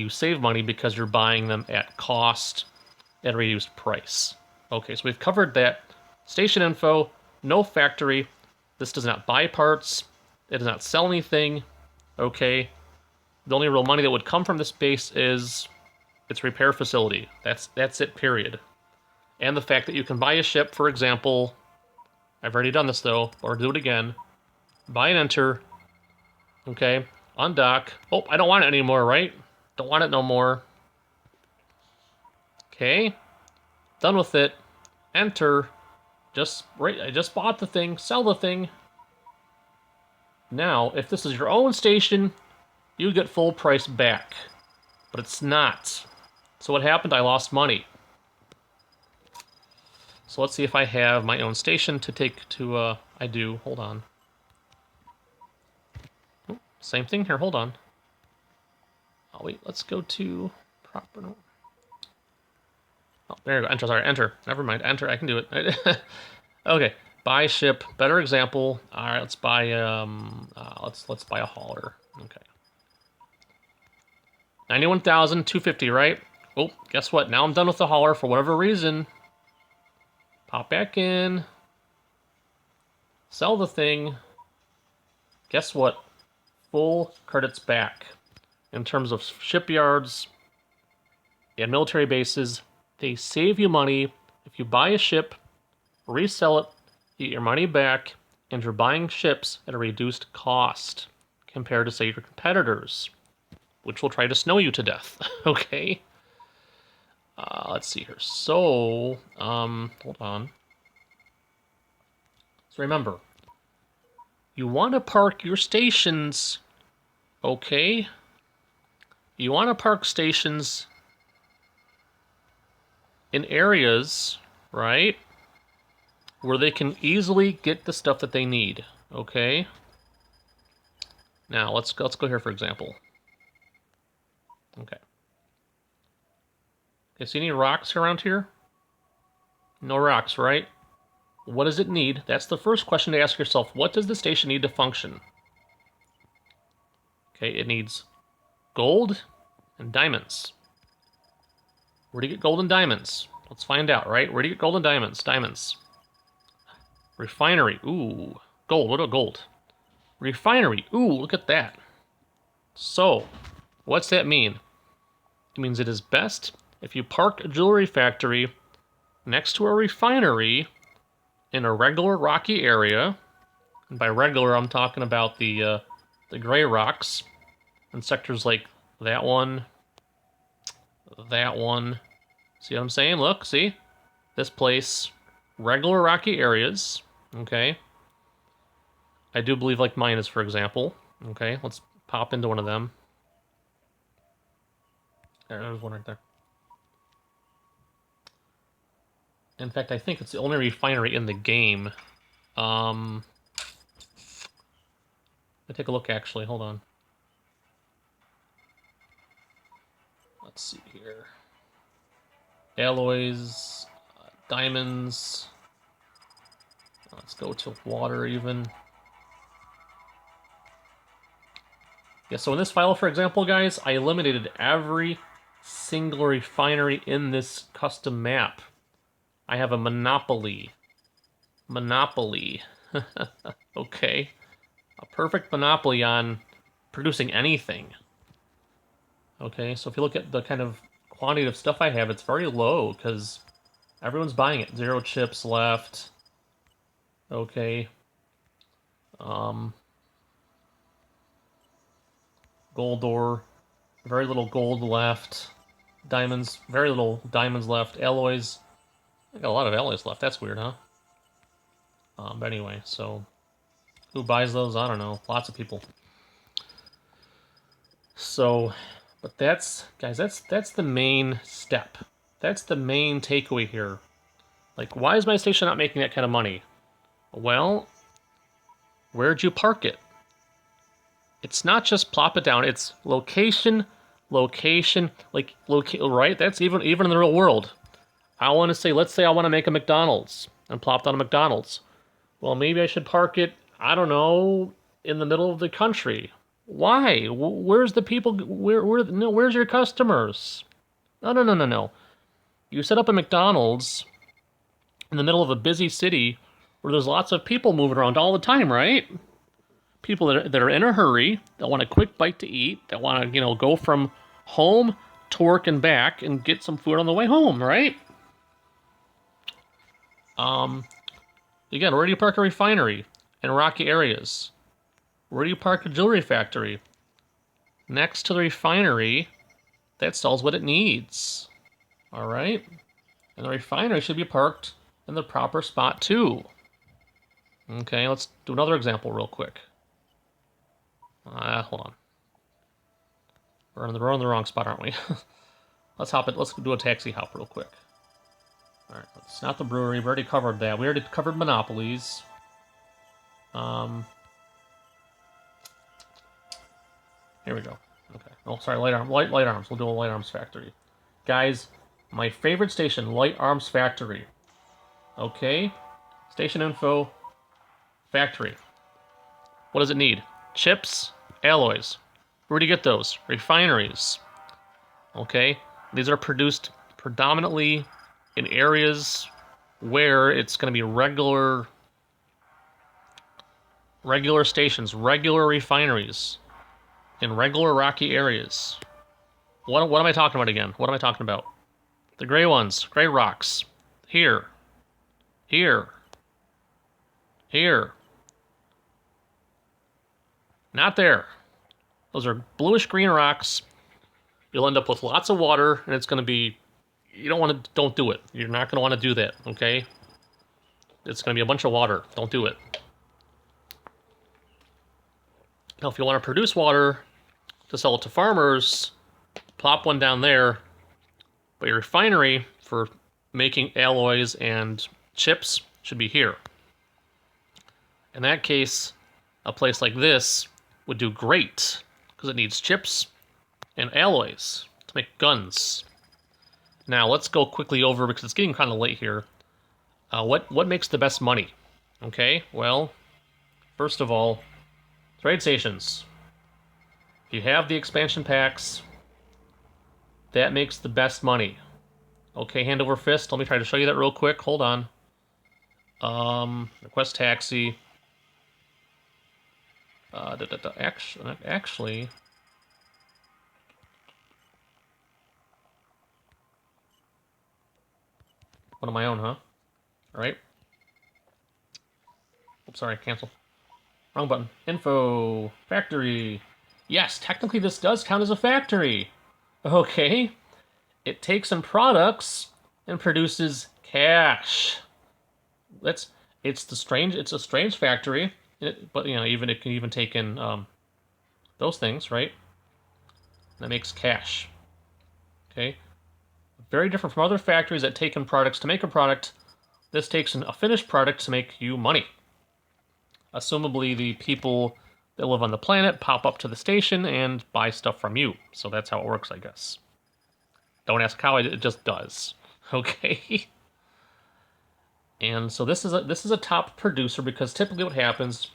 save money because you're buying them at cost at a reduced price. Okay, so we've covered that. Station info, no factory. This does not buy parts. It does not sell anything. Okay. The only real money that would come from this base is its repair facility. That's it, period. And the fact that you can buy a ship, for example, I've already done this though, or do it again. Buy and enter. Okay. Undock. Oh, I don't want it anymore, right? Don't want it no more. Okay. Done with it. Enter. I just bought the thing. Sell the thing. Now, if this is your own station, you get full price back. But it's not. So what happened? I lost money. So let's see if I have my own station to take to, I do. Hold on. Oh, same thing here. Hold on. Oh, wait. Let's go to proper. No. Oh, there you go. Enter. Sorry. Enter. Never mind. Enter. I can do it. Okay. Buy ship. Better example. All right. Let's buy, let's buy a hauler. Okay. 91,250, right? Oh, guess what? Now I'm done with the hauler for whatever reason. Pop back in. Sell the thing. Guess what? Full credits back. In terms of shipyards and military bases, they save you money if you buy a ship, resell it, get your money back, and you're buying ships at a reduced cost compared to, say, your competitors, which will try to snow you to death. Okay? Let's see here. So, hold on. So remember, you want to park your stations, okay? You want to park stations in areas, right, where they can easily get the stuff that they need, okay? Now, let's go here, for example. Okay. Okay, see any rocks around here? No rocks, right? What does it need? That's the first question to ask yourself. What does the station need to function? Okay, it needs gold and diamonds. Where do you get gold and diamonds? Let's find out, right? Where do you get gold and diamonds? Diamonds. Refinery. Ooh. Gold. What about gold? Refinery. Ooh, look at that. So, what's that mean? It means it is best if you park a jewelry factory next to a refinery in a regular rocky area. And by regular, I'm talking about the gray rocks and sectors like that one. See what I'm saying? Look, see? This place, regular rocky areas, okay? I do believe like mine is, for example. Okay, let's pop into one of them. There's one right there. In fact, I think it's the only refinery in the game. Let me take a look, actually. Hold on. Let's see here. Alloys, diamonds. Let's go to water, even. Yeah, so in this file, for example, guys, I eliminated every single refinery in this custom map. I have a monopoly. Monopoly. Okay. A perfect monopoly on producing anything. Okay, so if you look at the kind of quantity of stuff I have, it's very low because everyone's buying it. 0 chips left. Okay. Gold ore. Very little gold left. Diamonds. Very little diamonds left. Alloys. I got a lot of alloys left. That's weird, huh? But anyway, so who buys those? I don't know. Lots of people. So, but that's, guys, that's the main step. That's the main takeaway here. Like, why is my station not making that kind of money? Well, where'd you park it? It's not just plop it down. It's location, location, like right? That's even in the real world. I want to say, let's say I want to make a McDonald's and plop down a McDonald's. Well, maybe I should park it, I don't know, in the middle of the country. Why? Where's the people? No, where's your customers? No. You set up a McDonald's in the middle of a busy city where there's lots of people moving around all the time, right? People that are in a hurry, that want a quick bite to eat, that want to, go from home to work and back and get some food on the way home, right? Again, where do you park a refinery? In rocky areas. Where do you park a jewelry factory? Next to the refinery that sells what it needs. All right? And the refinery should be parked in the proper spot too. Okay, let's do another example real quick. Hold on. We're in the wrong spot, aren't we? Let's do a taxi hop real quick. All right, it's not the brewery. We already covered that. We already covered Monopolies. Here we go. Okay. Oh, sorry, light arms. We'll do a light arms factory. Guys, my favorite station, light arms factory. Okay. Station info. Factory. What does it need? Chips, alloys. Where do you get those? Refineries. Okay. These are produced predominantly in areas where it's going to be regular stations, regular refineries in regular rocky areas. What am I talking about again? What am I talking about? The gray ones, gray rocks. Here. Here. Here. Not there. Those are bluish green rocks. You'll end up with lots of water, and it's going to be... Don't do it. You're not going to want to do that, okay? It's going to be a bunch of water. Don't do it. Now, if you want to produce water to sell it to farmers, plop one down there. But your refinery for making alloys and chips should be here. In that case, a place like this would do great because it needs chips and alloys to make guns. Now, let's go quickly over, because it's getting kind of late here, what makes the best money? Okay, well, first of all, trade stations. If you have the expansion packs, that makes the best money. Okay, hand over fist. Let me try to show you that real quick. Hold on. Request taxi. Actually... One of my own, huh? Alright. Oops, sorry, cancel. Wrong button. Info. Factory. Yes, technically this does count as a factory. Okay. It takes in products and produces cash. It's a strange factory. But it can even take in those things, right? That makes cash. Okay. Very different from other factories that take in products to make a product. This takes in a finished product to make you money. Assumably, the people that live on the planet pop up to the station and buy stuff from you. So that's how it works, I guess. Don't ask how, it just does. Okay? And so this is a top producer, because typically what happens,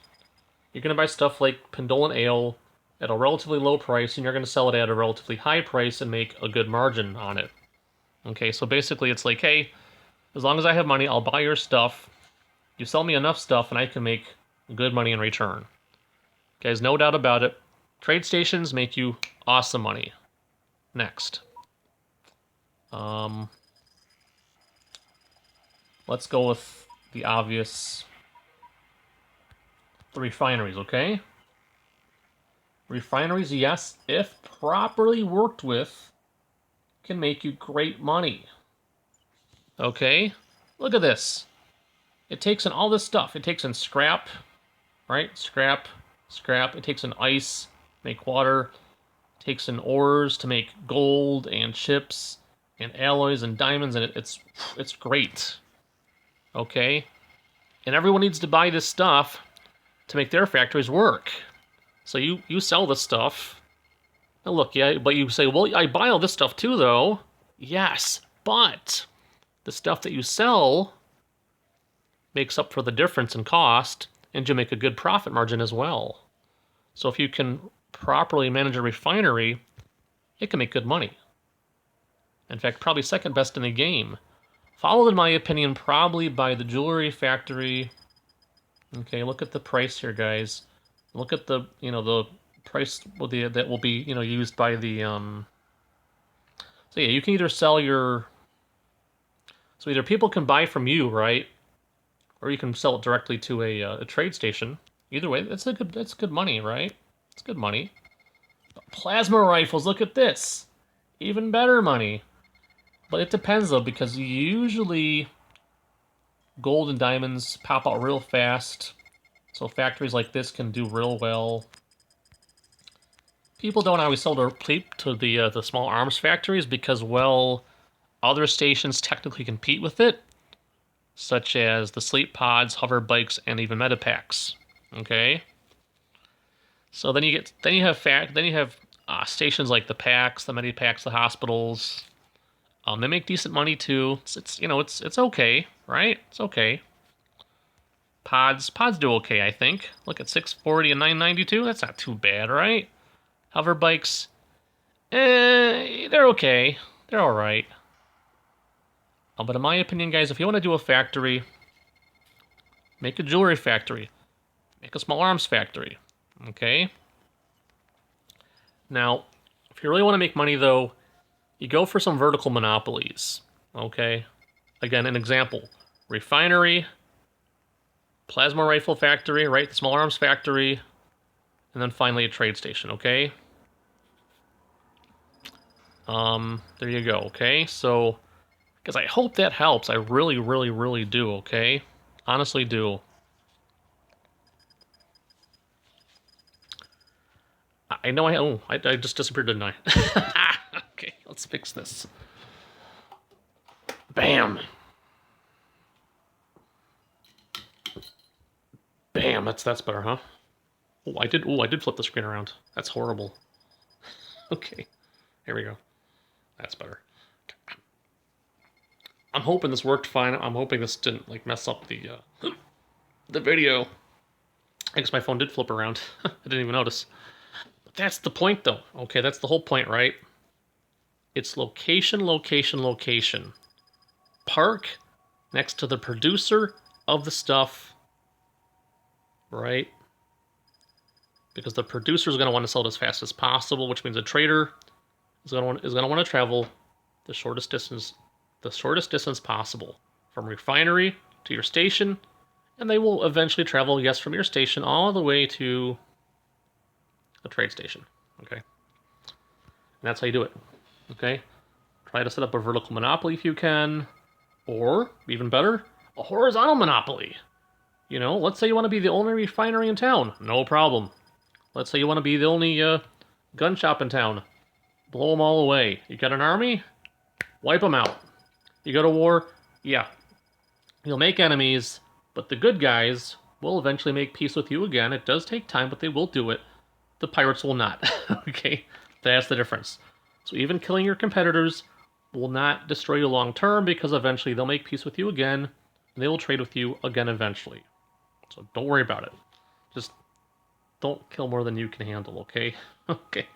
you're going to buy stuff like Pindolan Ale, at a relatively low price, and you're going to sell it at a relatively high price and make a good margin on it. Okay, so basically it's like, hey, as long as I have money, I'll buy your stuff. You sell me enough stuff, and I can make good money in return. Guys, no doubt about it. Trade stations make you awesome money. Next. Let's go with the obvious. The refineries, okay? Refineries, yes, if properly worked with, can make you great money. Okay? Look at this. It takes in all this stuff. It takes in scrap, right? Scrap. It takes in ice, make water. It takes in ores to make gold and chips and alloys and diamonds, and it's great. Okay? And everyone needs to buy this stuff to make their factories work. So you sell this stuff. Now look, yeah, but you say, well, I buy all this stuff too, though. Yes, but the stuff that you sell makes up for the difference in cost, and you make a good profit margin as well. So if you can properly manage a refinery, it can make good money. In fact, probably second best in the game. Followed, in my opinion, probably by the jewelry factory. Okay, look at the price here, guys. Look at the, the price that will be, used by the, So yeah, you can either sell your... So either people can buy from you, right? Or you can sell it directly to a trade station. Either way, that's good money, right? It's good money. Plasma rifles, look at this. Even better money. But it depends, though, because usually gold and diamonds pop out real fast. So factories like this can do real well. People don't always sell their plate to the small arms factories because, well, other stations technically compete with it, such as the sleep pods, hover bikes, and even medipacks. Okay. So then you have stations like the packs, the medipacks, the hospitals. They make decent money too. It's okay, right? It's okay. Pods do okay, I think. Look at 640 and 992. That's not too bad, right? Hover bikes, they're okay. They're all right. But in my opinion, guys, if you want to do a factory, make a jewelry factory, make a small arms factory. Okay. Now, if you really want to make money, though, you go for some vertical monopolies. Okay. Again, an example: refinery, plasma rifle factory, right? The small arms factory, and then finally a trade station. Okay. There you go. Okay. So, because I hope that helps. I really, really, really do. Okay. Honestly, do. I know I just disappeared, didn't I? Okay, let's fix this. Bam. Bam, that's better, huh? Oh, I did flip the screen around. That's horrible. Okay. Here we go. That's better. I'm hoping this worked fine. I'm hoping this didn't mess up the video. I guess my phone did flip around. I didn't even notice. But that's the point, though. Okay, that's the whole point, right? It's location, location, location. Park next to the producer of the stuff, right? Because the producer is going to want to sell it as fast as possible, which means a trader is going to want to travel the shortest distance possible from refinery to your station, and they will eventually travel, yes, from your station all the way to the trade station. Okay, and that's how you do it. Okay, try to set up a vertical monopoly if you can, or even better, a horizontal monopoly. Let's say you want to be the only refinery in town. No problem. Let's say you want to be the only gun shop in town. Blow them all away. You got an army? Wipe them out. You go to war? Yeah. You'll make enemies, but the good guys will eventually make peace with you again. It does take time, but they will do it. The pirates will not. Okay? That's the difference. So even killing your competitors will not destroy you long term, because eventually they'll make peace with you again, and they will trade with you again eventually. So don't worry about it. Just don't kill more than you can handle, okay? Okay.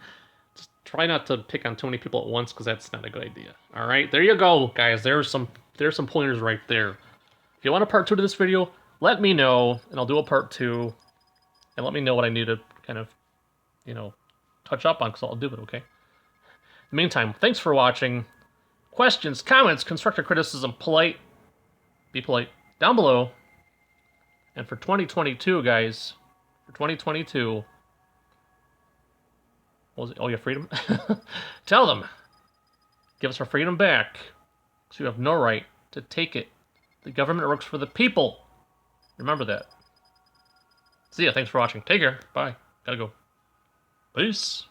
Just try not to pick on too many people at once, because that's not a good idea. All right, there you go, guys. There's some pointers right there. If you want a part 2 to this video, let me know, and I'll do a part 2. And let me know what I need to kind of, touch up on, because I'll do it, okay? In the meantime, thanks for watching. Questions, comments, constructive criticism, be polite, down below. And for 2022, guys, for 2022, what was it? Oh, yeah, freedom? Tell them, give us our freedom back, because you have no right to take it. The government works for the people. Remember that. See ya, thanks for watching. Take care, bye. Gotta go. Peace.